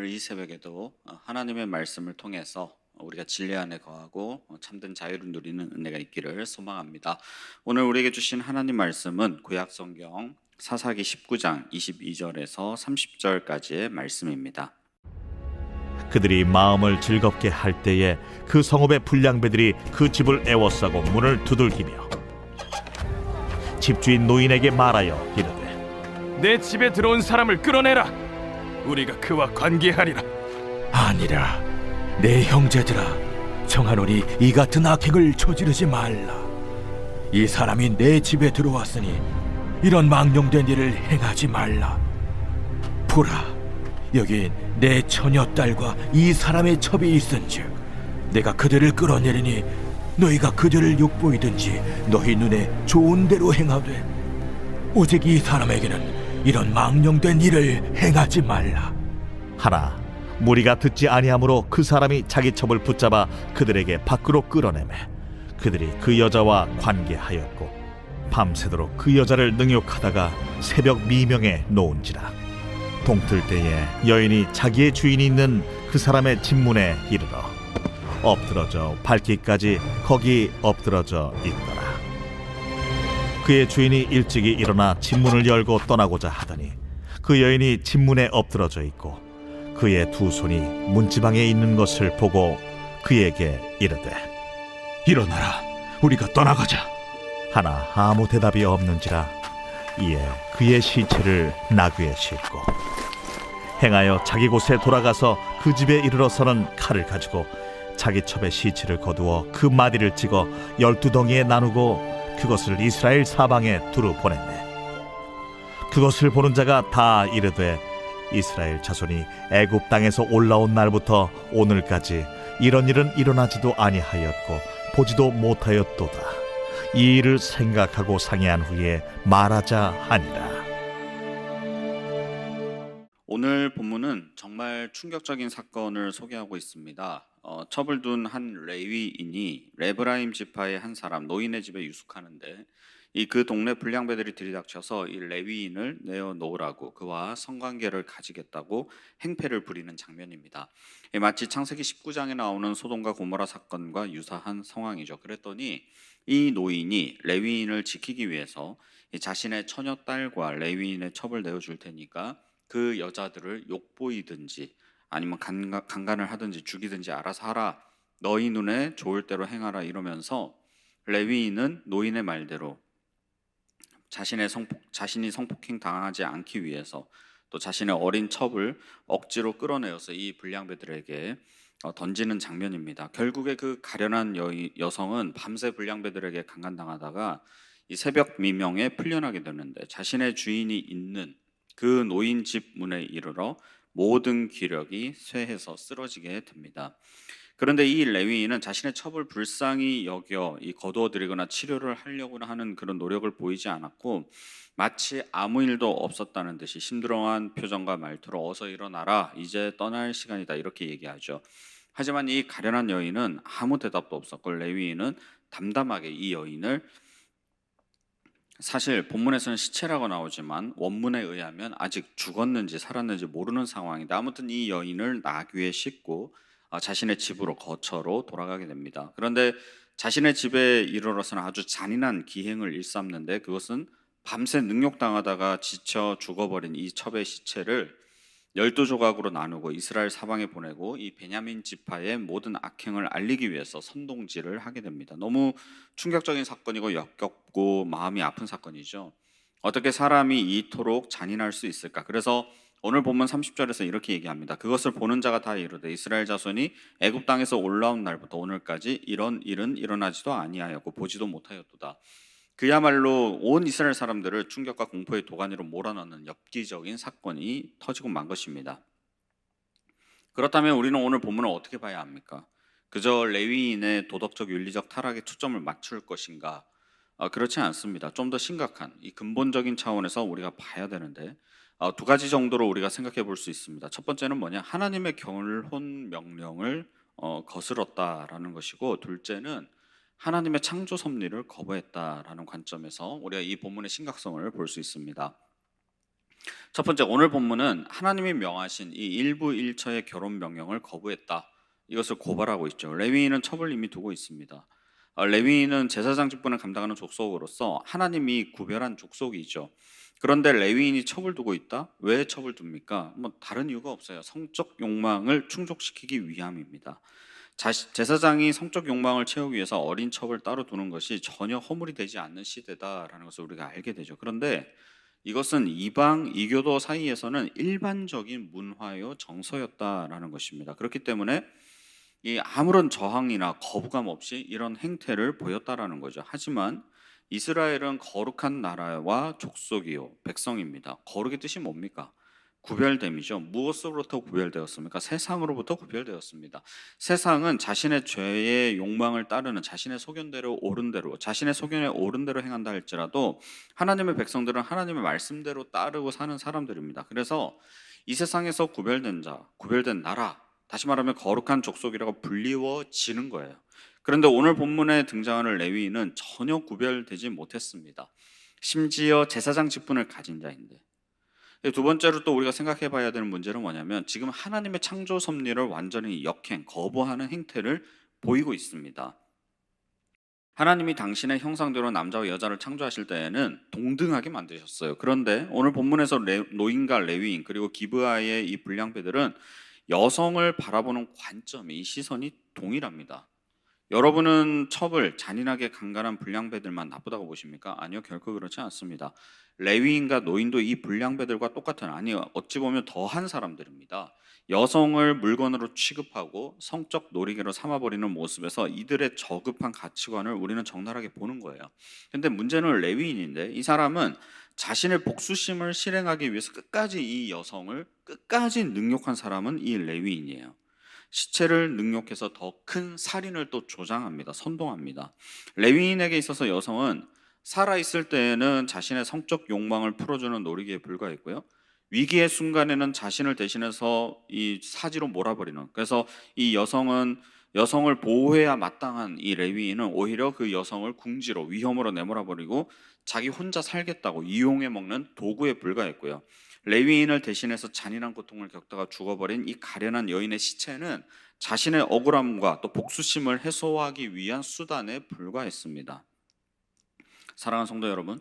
오늘 이 새벽에도 하나님의 말씀을 통해서 우리가 진리 안에 거하고 참된 자유를 누리는 은혜가 있기를 소망합니다. 오늘 우리에게 주신 하나님 말씀은 구약 성경 사사기 19장 22절에서 30절까지의 말씀입니다. 그들이 마음을 즐겁게 할 때에 그 성읍의 불량배들이 그 집을 애워싸고 문을 두들기며 집주인 노인에게 말하여 이르되 내 집에 들어온 사람을 끌어내라. 우리가 그와 관계하리라. 아니라 내 형제들아, 청하노니 이 같은 악행을 저지르지 말라. 이 사람이 내 집에 들어왔으니 이런 망령된 일을 행하지 말라. 보라, 여기 내 처녀딸과 이 사람의 첩이 있은즉 내가 그들을 끌어내리니 너희가 그들을 욕보이든지 너희 눈에 좋은 대로 행하되 오직 이 사람에게는 이런 망령된 일을 행하지 말라. 하나 무리가 듣지 아니하므로 그 사람이 자기 첩을 붙잡아 그들에게 밖으로 끌어내매 그들이 그 여자와 관계하였고 밤새도록 그 여자를 능욕하다가 새벽 미명에 놓은지라. 동틀 때에 여인이 자기의 주인이 있는 그 사람의 집문에 이르러 엎드러져 밟기까지 거기 엎드러져 있더라. 그의 주인이 일찍이 일어나 집문을 열고 떠나고자 하더니 그 여인이 집문에 엎드러져 있고 그의 두 손이 문지방에 있는 것을 보고 그에게 이르되 일어나라, 우리가 떠나가자. 하나 아무 대답이 없는지라. 이에 그의 시체를 나귀에 싣고 행하여 자기 곳에 돌아가서 그 집에 이르러서는 칼을 가지고 자기 첩의 시체를 거두어 그 마디를 찍어 12덩이에 나누고 그것을 이스라엘 사방에 두루 보냈네. 그것을 보는 자가 다 이르되 이스라엘 자손이 애굽 땅에서 올라온 날부터 오늘까지 이런 일은 일어나지도 아니하였고 보지도 못하였도다. 이 일을 생각하고 상의한 후에 말하자 하니라. 오늘 본문은 정말 충격적인 사건을 소개하고 있습니다. 첩을 둔 한 레위인이 레브라임 지파의 한 사람 노인의 집에 유숙하는데 그 동네 불량배들이 들이닥쳐서 이 레위인을 내어 놓으라고 그와 성관계를 가지겠다고 행패를 부리는 장면입니다. 마치 창세기 19장에 나오는 소돔과 고모라 사건과 유사한 상황이죠. 그랬더니 이 노인이 레위인을 지키기 위해서 자신의 처녀딸과 레위인의 첩을 내어줄 테니까 그 여자들을 욕보이든지 아니면 강간을 하든지 죽이든지 알아서 하라. 너희 눈에 좋을 대로 행하라 이러면서 레위인은 노인의 말대로 자신이 성폭행 당하지 않기 위해서 또 자신의 어린 첩을 억지로 끌어내어서 이 불량배들에게 던지는 장면입니다. 결국에 그 가련한 여성은 밤새 불량배들에게 강간당하다가 이 새벽 미명에 풀려나게 되는데 자신의 주인이 있는 그 노인 집 문에 이르러 모든 기력이 쇠해서 쓰러지게 됩니다. 그런데 이 레위인은 자신의 첩을 불쌍히 여겨 거두어들이거나 치료를 하려고 하는 그런 노력을 보이지 않았고 마치 아무 일도 없었다는 듯이 심드렁한 표정과 말투로 어서 일어나라, 이제 떠날 시간이다 이렇게 얘기하죠. 하지만 이 가련한 여인은 아무 대답도 없었고 레위인은 담담하게 이 여인을, 사실 본문에서는 시체라고 나오지만 원문에 의하면 아직 죽었는지 살았는지 모르는 상황인데 아무튼 이 여인을 나귀에 싣고 자신의 집으로 거처로 돌아가게 됩니다. 그런데 자신의 집에 이르러서는 아주 잔인한 기행을 일삼는데 그것은 밤새 능욕당하다가 지쳐 죽어버린 이 첩의 시체를 12조각으로 나누고 이스라엘 사방에 보내고 이 베냐민 지파의 모든 악행을 알리기 위해서 선동질을 하게 됩니다. 너무 충격적인 사건이고 역겹고 마음이 아픈 사건이죠. 어떻게 사람이 이토록 잔인할 수 있을까? 그래서 오늘 본문 30절에서 이렇게 얘기합니다. 그것을 보는 자가 다 이르되 이스라엘 자손이 애굽 땅에서 올라온 날부터 오늘까지 이런 일은 일어나지도 아니하였고 보지도 못하였도다. 그야말로 온 이스라엘 사람들을 충격과 공포의 도가니로 몰아넣는 엽기적인 사건이 터지고 만 것입니다. 그렇다면 우리는 오늘 본문을 어떻게 봐야 합니까? 그저 레위인의 도덕적 윤리적 타락에 초점을 맞출 것인가? 그렇지 않습니다. 좀 더 심각한 이 근본적인 차원에서 우리가 봐야 되는데 두 가지 정도로 우리가 생각해 볼 수 있습니다. 첫 번째는 뭐냐? 하나님의 결혼 명령을 거스렀다라는 것이고, 둘째는 하나님의 창조 섭리를 거부했다라는 관점에서 우리가 이 본문의 심각성을 볼 수 있습니다. 첫 번째, 오늘 본문은 하나님이 명하신 이 일부 일처의 결혼 명령을 거부했다, 이것을 고발하고 있죠. 레위인은 첩을 이미 두고 있습니다. 레위인은 제사장 직분을 감당하는 족속으로서 하나님이 구별한 족속이죠. 그런데 레위인이 첩을 두고 있다? 왜 첩을 둡니까? 뭐 다른 이유가 없어요. 성적 욕망을 충족시키기 위함입니다. 제사장이 성적 욕망을 채우기 위해서 어린 첩을 따로 두는 것이 전혀 허물이 되지 않는 시대다라는 것을 우리가 알게 되죠. 그런데 이것은 이방 이교도 사이에서는 일반적인 문화요 정서였다라는 것입니다. 그렇기 때문에 이 아무런 저항이나 거부감 없이 이런 행태를 보였다라는 거죠. 하지만 이스라엘은 거룩한 나라와 족속이요 백성입니다. 거룩의 뜻이 뭡니까? 구별됨이죠. 무엇으로부터 구별되었습니까? 세상으로부터 구별되었습니다. 세상은 자신의 죄의 욕망을 따르는 자신의 소견대로 옳은 대로 자신의 소견에 옳은 대로 행한다 할지라도 하나님의 백성들은 하나님의 말씀대로 따르고 사는 사람들입니다. 그래서 이 세상에서 구별된 자, 구별된 나라, 다시 말하면 거룩한 족속이라고 불리워지는 거예요. 그런데 오늘 본문에 등장하는 레위인은 전혀 구별되지 못했습니다. 심지어 제사장 직분을 가진 자인데. 두 번째로 또 우리가 생각해 봐야 되는 문제는 뭐냐면 지금 하나님의 창조 섭리를 완전히 역행, 거부하는 행태를 보이고 있습니다. 하나님이 당신의 형상대로 남자와 여자를 창조하실 때에는 동등하게 만드셨어요. 그런데 오늘 본문에서 노인과 레위인 그리고 기브아의 이 불량배들은 여성을 바라보는 관점이, 이 시선이 동일합니다. 여러분은 첩을 잔인하게 강간한 불량배들만 나쁘다고 보십니까? 아니요, 결코 그렇지 않습니다. 레위인과 노인도 이 불량배들과 똑같은, 아니요, 어찌 보면 더한 사람들입니다. 여성을 물건으로 취급하고 성적 놀이개로 삼아버리는 모습에서 이들의 저급한 가치관을 우리는 적나라하게 보는 거예요. 근데 문제는 레위인인데 이 사람은 자신의 복수심을 실행하기 위해서 끝까지 이 여성을 끝까지 능욕한 사람은 이 레위인이에요. 시체를 능욕해서 더 큰 살인을 또 조장합니다. 선동합니다. 레위인에게 있어서 여성은 살아있을 때에는 자신의 성적 욕망을 풀어주는 놀이기에 불과했고요. 위기의 순간에는 자신을 대신해서 이 사지로 몰아버리는, 그래서 이 여성을 보호해야 마땅한 이 레위인은 오히려 그 여성을 궁지로 위험으로 내몰아버리고 자기 혼자 살겠다고 이용해 먹는 도구에 불과했고요. 레위인을 대신해서 잔인한 고통을 겪다가 죽어버린 이 가련한 여인의 시체는 자신의 억울함과 또 복수심을 해소하기 위한 수단에 불과했습니다. 사랑하는 성도 여러분,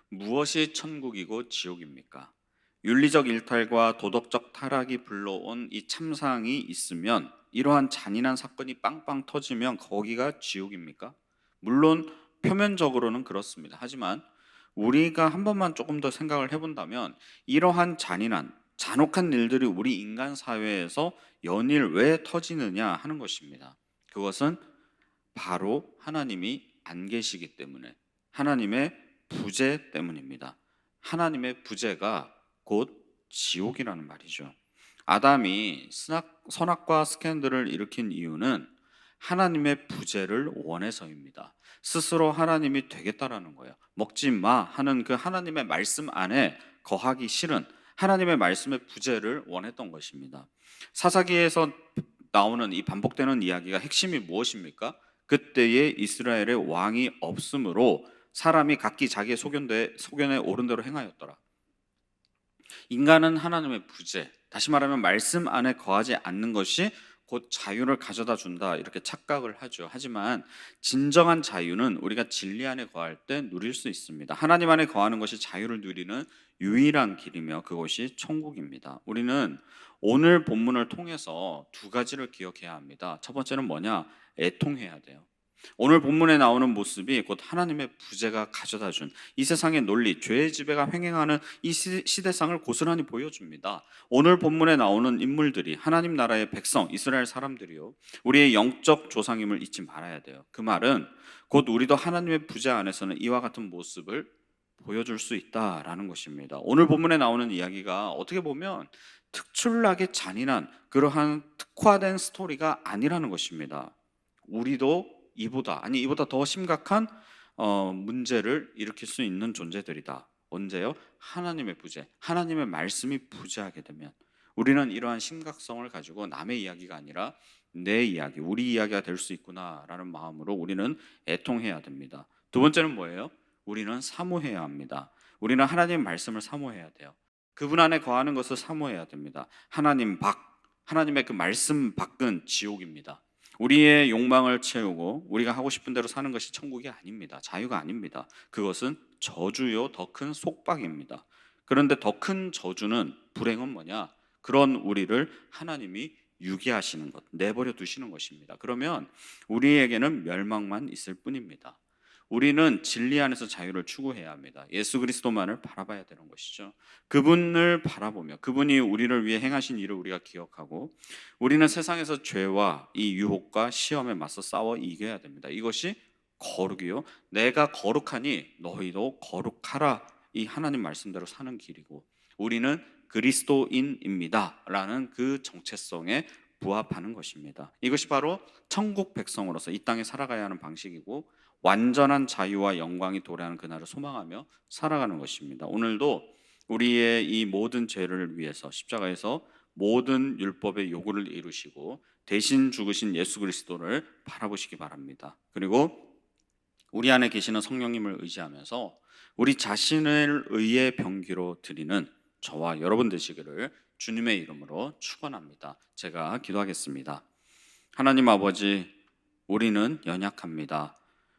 무엇이 천국이고 지옥입니까? 윤리적 일탈과 도덕적 타락이 불러온 이 참상이 있으면, 이러한 잔인한 사건이 빵빵 터지면 거기가 지옥입니까? 물론 표면적으로는 그렇습니다. 하지만 우리가 한 번만 조금 더 생각을 해본다면 이러한 잔인한 잔혹한 일들이 우리 인간 사회에서 연일 왜 터지느냐 하는 것입니다. 그것은 바로 하나님이 안 계시기 때문에, 하나님의 부재 때문입니다. 하나님의 부재가 곧 지옥이라는 말이죠. 아담이 선악과 스캔들을 일으킨 이유는 하나님의 부재를 원해서입니다. 스스로 하나님이 되겠다라는 거예요. 먹지 마 하는 그 하나님의 말씀 안에 거하기 싫은 하나님의 말씀의 부재를 원했던 것입니다. 사사기에서 나오는 이 반복되는 이야기가 핵심이 무엇입니까? 그때에 이스라엘의 왕이 없으므로 사람이 각기 자기의 소견에 옳은 대로 행하였더라. 인간은 하나님의 부재, 다시 말하면 말씀 안에 거하지 않는 것이 곧 자유를 가져다 준다, 이렇게 착각을 하죠. 하지만 진정한 자유는 우리가 진리 안에 거할 때 누릴 수 있습니다. 하나님 안에 거하는 것이 자유를 누리는 유일한 길이며 그것이 천국입니다. 우리는 오늘 본문을 통해서 두 가지를 기억해야 합니다. 첫 번째는 뭐냐? 애통해야 돼요. 오늘 본문에 나오는 모습이 곧 하나님의 부재가 가져다 준 이 세상의 논리, 죄의 지배가 횡행하는 이 시대상을 고스란히 보여줍니다. 오늘 본문에 나오는 인물들이 하나님 나라의 백성, 이스라엘 사람들이요, 우리의 영적 조상임을 잊지 말아야 돼요. 그 말은 곧 우리도 하나님의 부재 안에서는 이와 같은 모습을 보여줄 수 있다라는 것입니다. 오늘 본문에 나오는 이야기가 어떻게 보면 특출나게 잔인한 그러한 특화된 스토리가 아니라는 것입니다. 우리도 이보다 더 심각한 문제를 일으킬 수 있는 존재들이다. 언제요? 하나님의 부재, 하나님의 말씀이 부재하게 되면 우리는 이러한 심각성을 가지고 남의 이야기가 아니라 내 이야기, 우리 이야기가 될 수 있구나라는 마음으로 우리는 애통해야 됩니다. 두 번째는 뭐예요? 우리는 사모해야 합니다. 우리는 하나님의 말씀을 사모해야 돼요. 그분 안에 거하는 것을 사모해야 됩니다. 하나님의 그 말씀 밖은 지옥입니다. 우리의 욕망을 채우고 우리가 하고 싶은 대로 사는 것이 천국이 아닙니다. 자유가 아닙니다. 그것은 저주요 더 큰 속박입니다. 그런데 더 큰 저주는, 불행은 뭐냐? 그런 우리를 하나님이 유기하시는 것, 내버려 두시는 것입니다. 그러면 우리에게는 멸망만 있을 뿐입니다. 우리는 진리 안에서 자유를 추구해야 합니다. 예수 그리스도만을 바라봐야 되는 것이죠. 그분을 바라보며 그분이 우리를 위해 행하신 일을 우리가 기억하고, 우리는 세상에서 죄와 이 유혹과 시험에 맞서 싸워 이겨야 됩니다. 이것이 거룩이요, 내가 거룩하니 너희도 거룩하라, 이 하나님 말씀대로 사는 길이고, 우리는 그리스도인입니다 라는 그 정체성에 부합하는 것입니다. 이것이 바로 천국 백성으로서 이 땅에 살아가야 하는 방식이고, 완전한 자유와 영광이 도래하는 그날을 소망하며 살아가는 것입니다. 오늘도 우리의 이 모든 죄를 위해서 십자가에서 모든 율법의 요구를 이루시고 대신 죽으신 예수 그리스도를 바라보시기 바랍니다. 그리고 우리 안에 계시는 성령님을 의지하면서 우리 자신을 의의 병기로 드리는 저와 여러분 되시기를 주님의 이름으로 축원합니다. 제가 기도하겠습니다. 하나님 아버지, 우리는 연약합니다.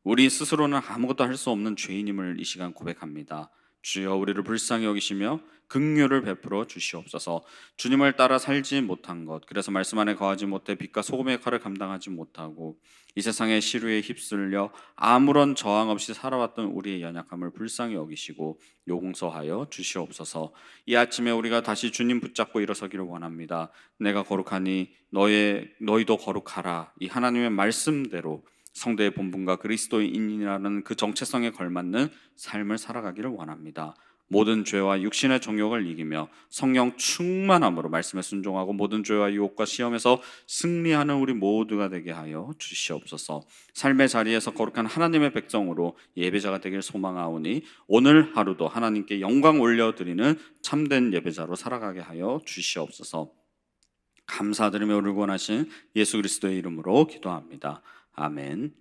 우리 스스로는 아무것도 할 수 없는 죄인임을 이 시간 고백합니다. 주여, 우리를 불쌍히 여기시며 긍휼을 베풀어 주시옵소서. 주님을 따라 살지 못한 것, 그래서 말씀 안에 거하지 못해 빛과 소금의 역할을 감당하지 못하고 이 세상의 시류에 휩쓸려 아무런 저항 없이 살아왔던 우리의 연약함을 불쌍히 여기시고 용서하여 주시옵소서. 이 아침에 우리가 다시 주님 붙잡고 일어서기를 원합니다. 내가 거룩하니 너희도 거룩하라, 이 하나님의 말씀대로 성도의 본분과 그리스도인이라는 그 정체성에 걸맞는 삶을 살아가기를 원합니다. 모든 죄와 육신의 정욕을 이기며 성령 충만함으로 말씀에 순종하고 모든 죄와 유혹과 시험에서 승리하는 우리 모두가 되게 하여 주시옵소서. 삶의 자리에서 거룩한 하나님의 백성으로 예배자가 되길 소망하오니 오늘 하루도 하나님께 영광 올려드리는 참된 예배자로 살아가게 하여 주시옵소서. 감사드리며 우리를 구원하신 예수 그리스도의 이름으로 기도합니다. 아멘.